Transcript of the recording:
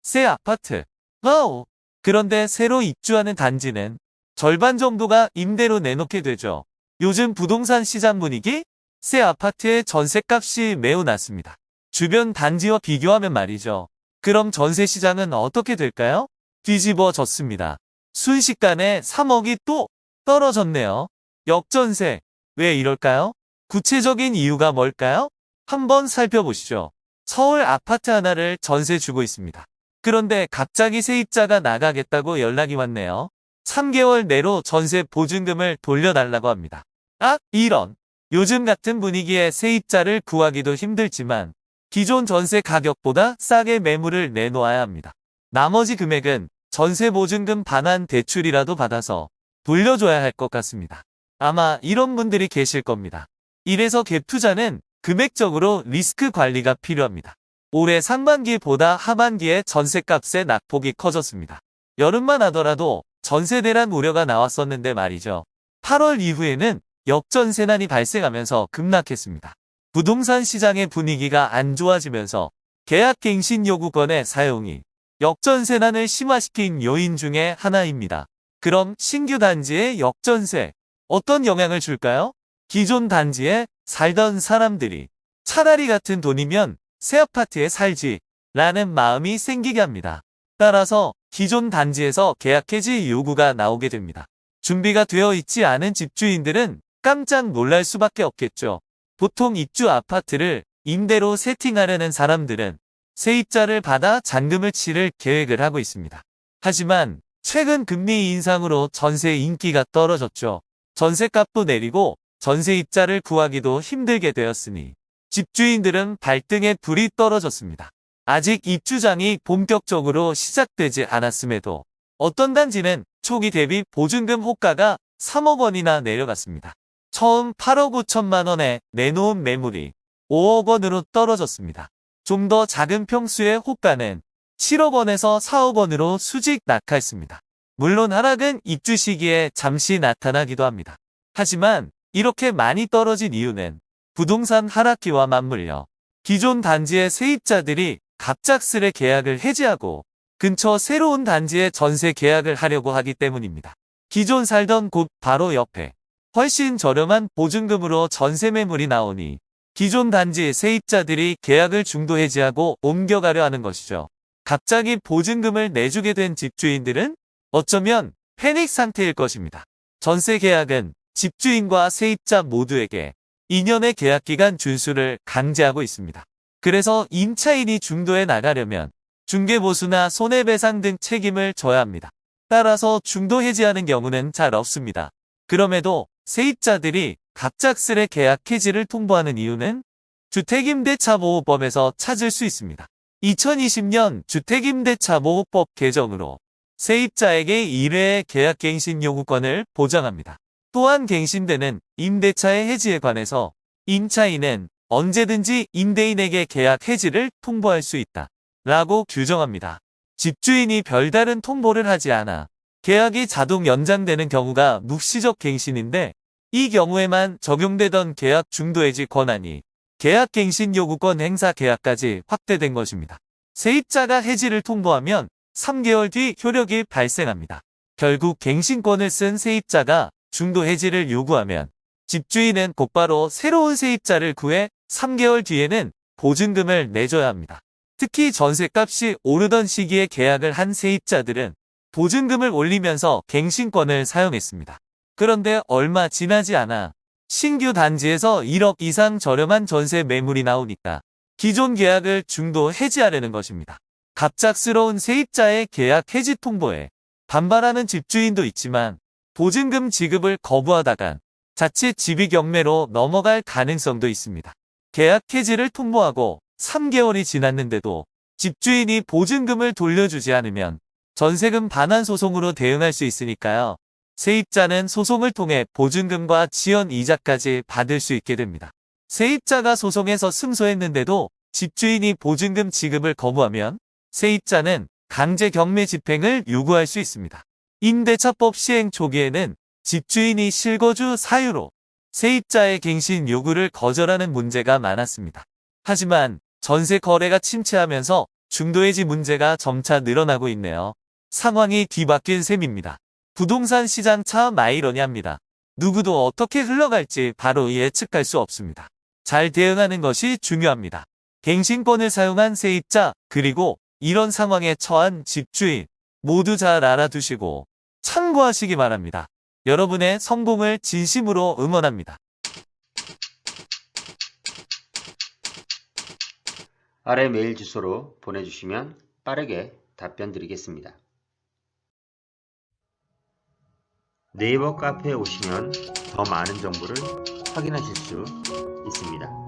새 아파트. 와우! 그런데 새로 입주하는 단지는 절반 정도가 임대로 내놓게 되죠. 요즘 부동산 시장 분위기? 새 아파트의 전셋값이 매우 낮습니다. 주변 단지와 비교하면 말이죠. 그럼 전세 시장은 어떻게 될까요? 뒤집어졌습니다. 순식간에 3억이 또 떨어졌네요. 역전세. 왜 이럴까요? 구체적인 이유가 뭘까요? 한번 살펴보시죠. 서울 아파트 하나를 전세 주고 있습니다. 그런데 갑자기 세입자가 나가겠다고 연락이 왔네요. 3개월 내로 전세 보증금을 돌려달라고 합니다. 아, 이런. 요즘 같은 분위기에 세입자를 구하기도 힘들지만 기존 전세 가격보다 싸게 매물을 내놓아야 합니다. 나머지 금액은 전세 보증금 반환 대출이라도 받아서 돌려줘야 할 것 같습니다. 아마 이런 분들이 계실 겁니다. 이래서 갭 투자는 금액적으로 리스크 관리가 필요합니다. 올해 상반기보다 하반기에 전세값의 낙폭이 커졌습니다. 여름만 하더라도 전세 대란 우려가 나왔었는데 말이죠. 8월 이후에는 역전세난이 발생하면서 급락했습니다. 부동산 시장의 분위기가 안 좋아지면서 계약갱신 요구권의 사용이 역전세난을 심화시킨 요인 중에 하나입니다. 그럼 신규 단지의 역전세 어떤 영향을 줄까요? 기존 단지에 살던 사람들이 차라리 같은 돈이면 새 아파트에 살지 라는 마음이 생기게 합니다. 따라서 기존 단지에서 계약 해지 요구가 나오게 됩니다. 준비가 되어 있지 않은 집주인들은 깜짝 놀랄 수밖에 없겠죠. 보통 입주 아파트를 임대로 세팅하려는 사람들은 세입자를 받아 잔금을 치를 계획을 하고 있습니다. 하지만 최근 금리 인상으로 전세 인기가 떨어졌죠. 전세값도 내리고 전세입자를 구하기도 힘들게 되었으니 집주인들은 발등에 불이 떨어졌습니다. 아직 입주장이 본격적으로 시작되지 않았음에도 어떤 단지는 초기 대비 보증금 호가가 3억 원이나 내려갔습니다. 처음 8억 5천만 원에 내놓은 매물이 5억 원으로 떨어졌습니다. 좀 더 작은 평수의 호가는 7억 원에서 4억 원으로 수직 낙하했습니다. 물론 하락은 입주 시기에 잠시 나타나기도 합니다. 하지만 이렇게 많이 떨어진 이유는 부동산 하락기와 맞물려 기존 단지의 세입자들이 갑작스레 계약을 해지하고 근처 새로운 단지에 전세 계약을 하려고 하기 때문입니다. 기존 살던 곳 바로 옆에 훨씬 저렴한 보증금으로 전세 매물이 나오니 기존 단지 세입자들이 계약을 중도 해지하고 옮겨가려 하는 것이죠. 갑자기 보증금을 내주게 된 집주인들은 어쩌면 패닉 상태일 것입니다. 전세 계약은 집주인과 세입자 모두에게 2년의 계약기간 준수를 강제하고 있습니다. 그래서 임차인이 중도해 나가려면 중개보수나 손해배상 등 책임을 져야 합니다. 따라서 중도 해지하는 경우는 잘 없습니다. 그럼에도 세입자들이 갑작스레 계약 해지를 통보하는 이유는 주택임대차보호법에서 찾을 수 있습니다. 2020년 주택임대차보호법 개정으로 세입자에게 1회의 계약갱신 요구권을 보장합니다. 또한 갱신되는 임대차의 해지에 관해서 임차인은 언제든지 임대인에게 계약 해지를 통보할 수 있다 라고 규정합니다. 집주인이 별다른 통보를 하지 않아 계약이 자동 연장되는 경우가 묵시적 갱신인데 이 경우에만 적용되던 계약 중도해지 권한이 계약갱신 요구권 행사 계약까지 확대된 것입니다. 세입자가 해지를 통보하면 3개월 뒤 효력이 발생합니다. 결국 갱신권을 쓴 세입자가 중도 해지를 요구하면 집주인은 곧바로 새로운 세입자를 구해 3개월 뒤에는 보증금을 내줘야 합니다. 특히 전셋값이 오르던 시기에 계약을 한 세입자들은 보증금을 올리면서 갱신권을 사용했습니다. 그런데 얼마 지나지 않아 신규 단지에서 1억 이상 저렴한 전세 매물이 나오니까 기존 계약을 중도 해지하려는 것입니다. 갑작스러운 세입자의 계약 해지 통보에 반발하는 집주인도 있지만 보증금 지급을 거부하다간 자칫 집이 경매로 넘어갈 가능성도 있습니다. 계약 해지를 통보하고 3개월이 지났는데도 집주인이 보증금을 돌려주지 않으면 전세금 반환 소송으로 대응할 수 있으니까요. 세입자는 소송을 통해 보증금과 지연 이자까지 받을 수 있게 됩니다. 세입자가 소송에서 승소했는데도 집주인이 보증금 지급을 거부하면 세입자는 강제 경매 집행을 요구할 수 있습니다. 임대차법 시행 초기에는 집주인이 실거주 사유로 세입자의 갱신 요구를 거절하는 문제가 많았습니다. 하지만 전세 거래가 침체하면서 중도해지 문제가 점차 늘어나고 있네요. 상황이 뒤바뀐 셈입니다. 부동산 시장 참 아이러니합니다. 누구도 어떻게 흘러갈지 바로 예측할 수 없습니다. 잘 대응하는 것이 중요합니다. 갱신권을 사용한 세입자, 그리고 이런 상황에 처한 집주인 모두 잘 알아두시고 참고하시기 바랍니다. 여러분의 성공을 진심으로 응원합니다. 아래 메일 주소로 보내주시면 빠르게 답변 드리겠습니다. 네이버 카페에 오시면 더 많은 정보를 확인하실 수 있습니다.